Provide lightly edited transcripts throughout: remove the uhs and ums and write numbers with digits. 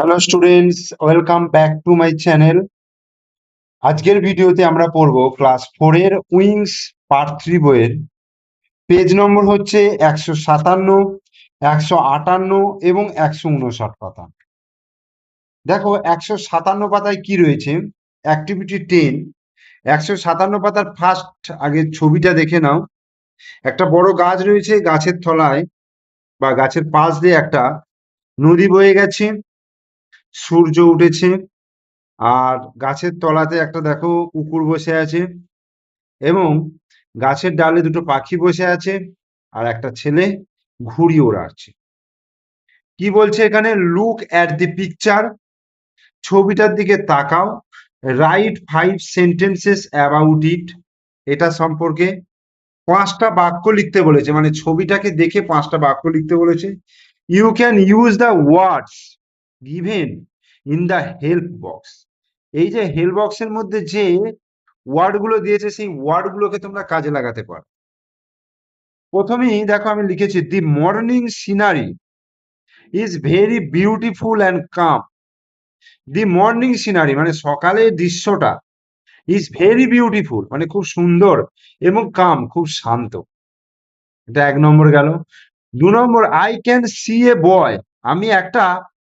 Hello students, welcome back to my channel. আজকের ভিডিওতে আমরা পড়ব ক্লাস 4 এর উইংস পার্ট 3 বইয়ের পেজ নম্বর হচ্ছে 157, 158 এবং 159 পাতা। দেখো 157 পাতায় কি রয়েছে, অ্যাক্টিভিটি 10। 157 পাতার ফার্স্ট আগে ছবিটা দেখে নাও। একটা বড় গাছ রয়েছে, গাছের তলায় বা গাছের পাশ দিয়ে একটা নদী বয়ে গেছে, সূর্য উঠেছে, আর গাছের তলাতে একটা দেখো কুকুর বসে আছে এবং গাছের ডালে দুটো পাখি বসে আছে আর একটা ছেলে ঘুড়ি ওড়াচ্ছে। কি বলছে এখানে? লুক অ্যাট দি পিকচার, ছবিটার দিকে তাকাও, রাইট 5 সেন্টেন্সেস অ্যাবাউট ইট, এটা সম্পর্কে 5টা বাক্য লিখতে বলেছে, মানে ছবিটাকে দেখে 5টা বাক্য লিখতে বলেছে। You can use the words given in the help box. এই যে হেল্প বক্সের মধ্যে যে ওয়ার্ডগুলো দিয়েছে সেই ওয়ার্ডগুলোকে তোমরা কাজে লাগাতে পারো। প্রথমেই দেখো আমি লিখেছি, the morning scenery is very beautiful and calm. The morning scenery মানে সকালের দৃশ্যটা, ইজ ভেরি বিউটিফুল মানে খুব সুন্দর, এবং কাম খুব শান্ত। এটা 1 নম্বর গেল। 2 নম্বর, আই ক্যান সি এ বয়, আমি একটা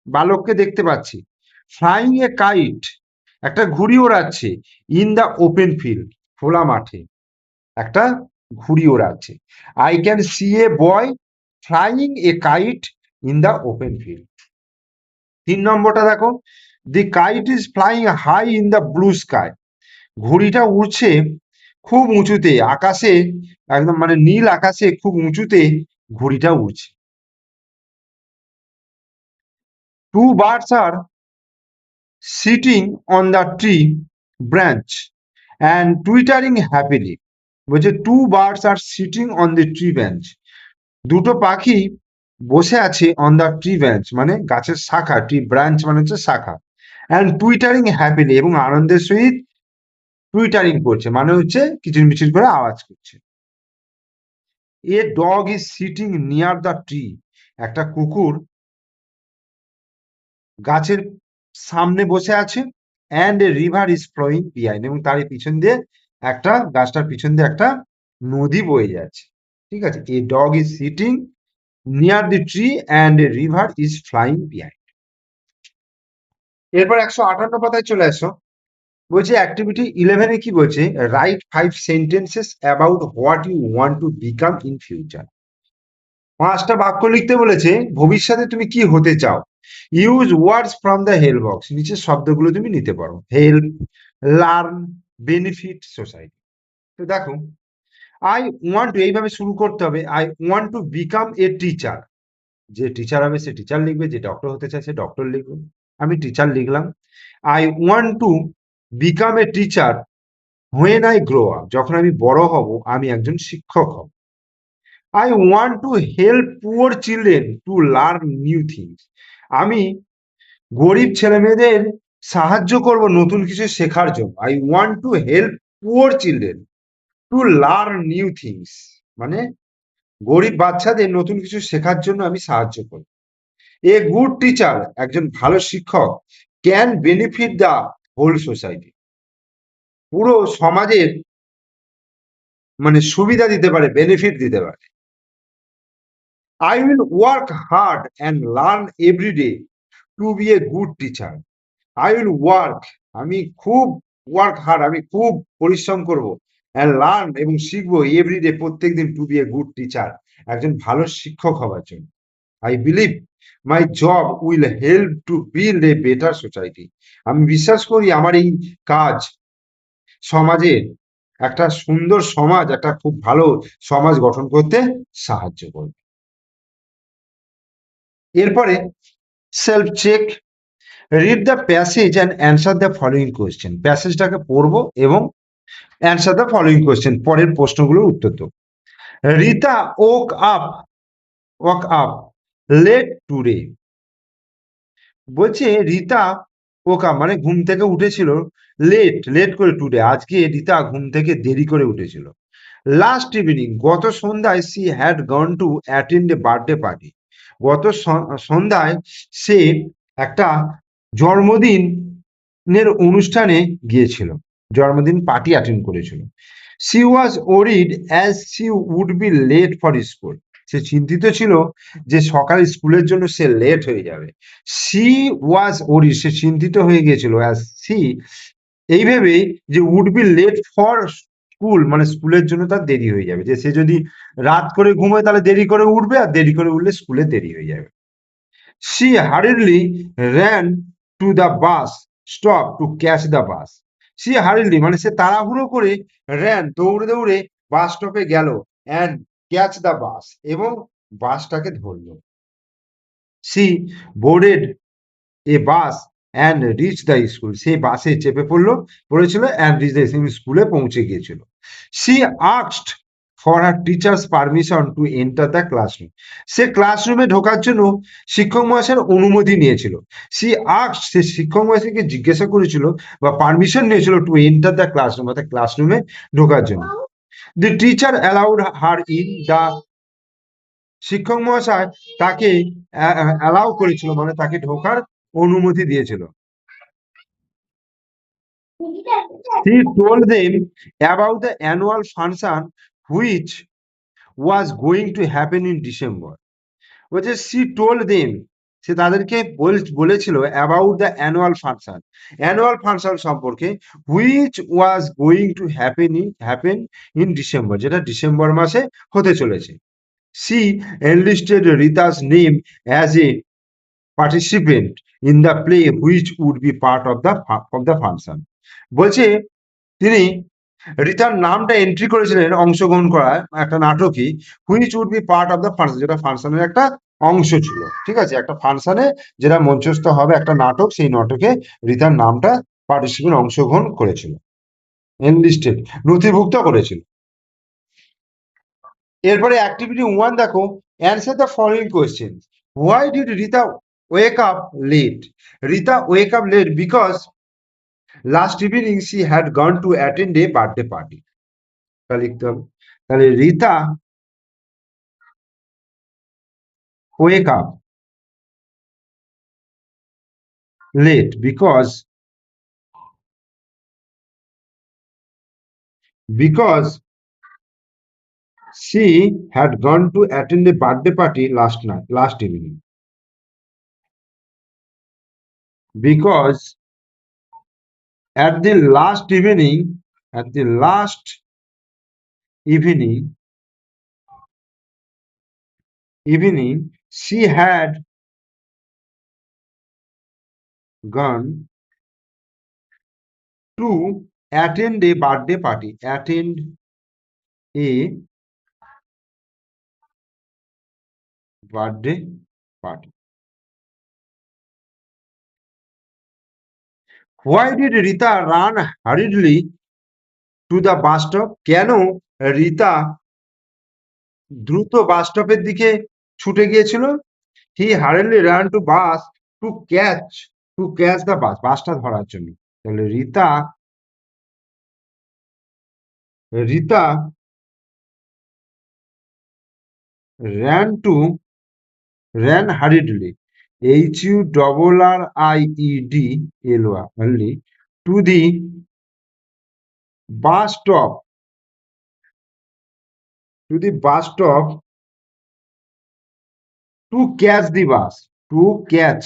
বালককে দেখতে পাচ্ছি। ফ্লাইং এ কাইট, একটা ঘুড়ি ওড়াচ্ছে। ইন দ্য ওপেন ফিল্ড, খোলা মাঠে একটা ঘুড়ি ওড়াচ্ছে। I can see a boy flying a kite in the open field. 3 নম্বরটা দেখো, the kite is flying high in the blue sky, ঘুড়িটা উড়ছে খুব উঁচুতে, আকাশে একদম মানে নীল আকাশে খুব উঁচুতে ঘুড়িটা উড়ছে। 2 birds are sitting on the tree branch and twittering happily. বলছে 2 birds are sitting on the tree bench, দুটো পাখি বসে আছে অন দ্য ট্রি ব্রাঞ্চ মানে গাছের শাখা, ট্রি ব্রাঞ্চ মানে হচ্ছে শাখা, অ্যান্ড টুইটারিং হ্যাপিলি এবং আনন্দের সহিত টুইটারিং করছে মানে হচ্ছে কিচিরমিচির করে আওয়াজ করছে। A dog is sitting near the tree, একটা কুকুর গাছের সামনে বসে আছে। And a river is flowing behind, এবং তার পিছন দিয়ে একটা, গাছটার পিছন দিয়ে একটা নদী বয়ে যাচ্ছে। ঠিক আছে, a dog is sitting near the tree and a river is flying behind. এরপর 158 পাতায় চলে আসো। বলছে অ্যাক্টিভিটি 11 কি বলছে, write 5 sentences about what you want to become in future. 5টা বাক্য লিখতে বলেছে, ভবিষ্যতে তুমি কি হতে চাও। Use words from the help box, নিচের শব্দগুলো তুমি নিতে পারো, হেল্প, লার্ন, বেনিফিট, সোসাইটি। তো দেখো, আই ওয়ান্ট টু, এইভাবে শুরু করতে হবে, I want to become a teacher. যে টিচার হবে সে টিচার লিখবে, যে ডক্টর হতে চায় সে ডক্টর লিখবে। আমি টিচার লিখলাম। I want to become a teacher when I grow up, যখন আমি বড় হব আমি একজন শিক্ষক হব। I want to help poor children to learn new things, আমি গরিব ছেলে মেয়েদের সাহায্য করব নতুন কিছু শেখার জন্য। I want to help poor children to learn new things, মানে গরিব বাচ্চাদের নতুন কিছু শেখার জন্য আমি সাহায্য করব। এ গুড টিচার, একজন ভালো শিক্ষক, can benefit the whole society, পুরো সমাজের মানে সুবিধা দিতে পারে, বেনিফিট দিতে পারে। I will work hard and learn every day to be a good teacher. I will work, আমি খুব ওয়ার্ক হার্ড, আমি খুব পরিশ্রম করব, and learn এবং শিখবো এভরিডে, প্রত্যেকদিন, to be a good teacher, একজন ভালো শিক্ষক হওয়ার জন্য। I believe my job will help to build a better society. আমি বিশ্বাস করি আমার এই কাজ সমাজে একটা সুন্দর সমাজ, একটা খুব ভালো সমাজ গঠন করতে সাহায্য করবে। এরপরে self check, read the passage and answer the following question. প্যাসেজটাকে পড়বো এবং অ্যান্সার দ্য ফলোইং কোয়েশ্চেন, পরের প্রশ্নগুলোর উত্তর দেবো। Rita woke up late today, বলছে রিতা ওকা মানে ঘুম থেকে উঠেছিল, লেট করে টুডে, আজকে রিতা ঘুম থেকে দেরি করে উঠেছিল। লাস্ট ইভিনিং, গত সন্ধ্যায়, she had gone to attend a birthday party, গত সন্ধ্যায় সে একটা জন্মদিনের অনুষ্ঠানে গিয়েছিল, জন্মদিন পার্টি অ্যাটেন্ড করেছিল। She was worried as she would be late for school. সে চিন্তিত ছিল যে সকাল স্কুলের জন্য সে লেট হয়ে যাবে। শি ওয়াজ ওরিড, সে চিন্তিত হয়ে গিয়েছিল অ্যাজ শি, এই ভেবেই যে would be late for school, মানে স্কুলের জন্য তার দেরি হয়ে যাবে, যে সে যদি রাত করে ঘুমোয় তাহলে দেরি করে উঠবে, আর দেরি করে উঠলে স্কুলে দেরি হয়ে যাবে। She hurriedly ran to the bus stop to catch the bus. She hurriedly মানে সে তাড়াহুড়ো করে ran দৌড়ে দৌড়ে বাস স্টপে গেল and catch the bus এবং বাসটাকে ধরলো। She boarded a bus and reached the school. সেই বাসে চেপে পড়েছিল and reached the school, স্কুলে পৌঁছে গিয়েছিল। She asked for her teacher's permission to enter the classroom. সে ক্লাসরুমে ঢোকার জন্য শিক্ষক মহাশয়ের অনুমতি নিয়েছিল। She asked, সে শিক্ষক মহাশয়কে জিজ্ঞাসা করেছিল বা পারমিশন নিয়েছিল টু এন্টার দ্য ক্লাসরুম, অর্থাৎ ক্লাসরুমে ঢোকার জন্য। The teacher allowed her in, the শিক্ষক মহাশয় তাকে অ্যালাউ করেছিল, মানে তাকে ঢোকার অনুমতি দিয়েছিল। He told them about the annual function which was going to happen in December. বলছে she told them, সে তাদেরকে বলেছিল about the annual function, annual function সম্পর্কে, which was going to happen in December, যেটা ডিসেম্বর মাসে হতে চলেছে। She enlisted Rita's name as a participant in the play which would be part of the function. বলছে তিনি রিতার নামটা entry করেছিলেন অংশগ্রহণ করা একটা নাটকে, which would be part of the function, যেটা ফাংশনের একটা অংশ ছিল। ঠিক আছে, একটা ফাংশনে যেটা মঞ্চস্থ হবে একটা নাটক, সেই নাটকে রিতার নামটা পার্টিসিপেন্ট অংশগ্রহণ করেছিল, এনলিস্টেড নথিভুক্ত করেছিল। এরপরে অ্যাক্টিভিটি 1 দেখো, answer the following question. Why did Rita wake up late? Rita wake up late because last evening she had gone to attend a birthday party. তা লিখতে হবে। তাহলে Rita wake up late because she had gone to attend a birthday party last evening. Because at the last evening she had gone to attend a birthday party. Attend a birthday party. Why did Rita run hurriedly to the bus stop? কেন রিতা দ্রুত বাস স্টপের দিকে ছুটে গিয়েছিল? He hurriedly ran to bus to catch the bus, বাসটা ধরার জন্য। তাহলে Rita ran hurriedly, HURRIEDLY, to the bus stop to catch the bus, catch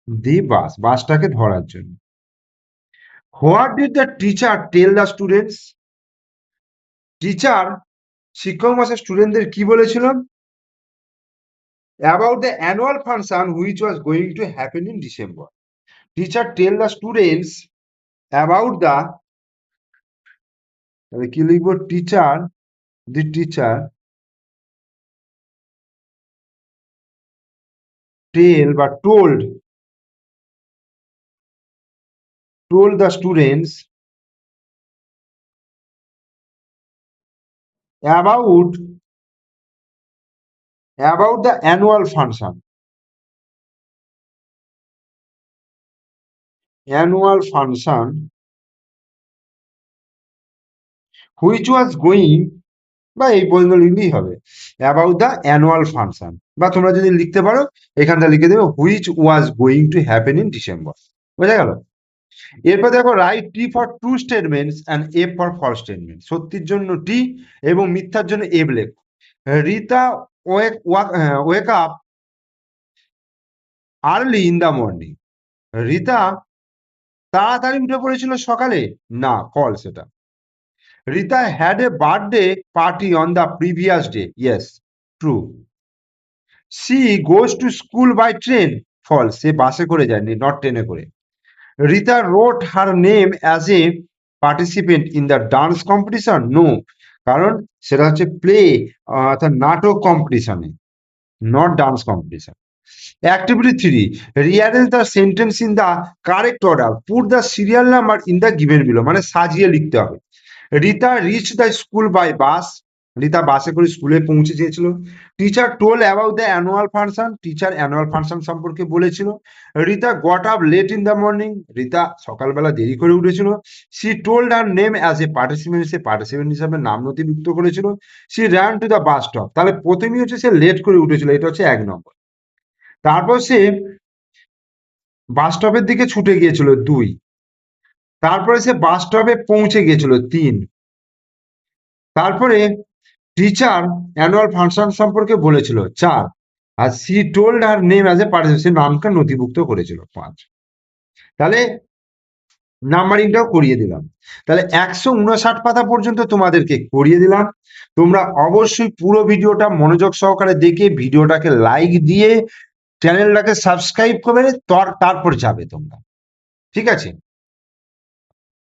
the bus, বাসটাকে ধরার জন্য। What did the teacher tell the students? Teacher শিক্ষক মহাশয় স্টুডেন্টদের কি বলেছিল? About the annual function which was going to happen in December. Teacher tell the students about the, তাহলে কি লিখবো? the teacher tell বা told the students about the annual function, which was going বা এই পর্যন্ত লিখলেই হবে, অ্যাবাউট দ্য অ্যানুয়াল ফাংশন, বা তোমরা যদি লিখতে পারো এখানটা লিখে দেবে which was going to happen in December. বোঝা গেল? এরপর দেখো write T for true statements and A for false statement. সত্যির জন্য টি এবং মিথ্যার জন্য এ লেখো। Rita wake up early in the morning. Rita তাড়াতাড়ি উঠে পড়েছিল সকালে? না, ফলস এটা। Rita had a birthday party on the previous day. Yes, true. She goes to school by train. False, সে বাসে করে যায়নি, নট ট্রেনে করে। Rita wrote her name as a participant in the dance competition. No, কারণ সেটা হচ্ছে প্লে অর্থাৎ নাটক কম্পিটিশনে, not dance competition. Activity 3, rearrange the sentence in the correct order, put the serial number in the given below, মানে সাজিয়ে লিখতে হবে। Rita reach the school by bus. Rita বাসে করে স্কুলে পৌঁছে গিয়েছিল। Teacher told about the annual function. Teacher annual function সম্পর্কে বলেছিল। Rita goat up late in the morning. Rita সকালবেলা দেরি করে উঠেছিল। She told her name as a participant. সে পার্টিসিপেন্ট হিসাবে নাম নথিভুক্ত করেছিল। She ran to the bus stop. তাহলে প্রথমেই হচ্ছে সে লেট করে উঠেছিল, এটা হচ্ছে 1 নম্বর। তারপর সে বাস স্টপের দিকে ছুটে গিয়েছিল, 2। তারপরে সে বাস স্টপে পৌঁছে গিয়েছিল, 3। তারপরে টিচার অ্যানুয়াল ফাংশন সম্পর্কে বলেছিল, 4। আর she told her name as a participant, সে নামটা নথিভুক্ত করেছিল, 5। তাহলে নাম্বারিংটাও করিয়ে দিলাম। তাহলে 159 পাতা পর্যন্ত তোমাদেরকে করিয়ে দিলাম। তোমরা অবশ্যই পুরো ভিডিওটা মনোযোগ সহকারে দেখে ভিডিওটাকে লাইক দিয়ে চ্যানেলটাকে সাবস্ক্রাইব করে তারপর যাবে তোমরা। ঠিক আছে?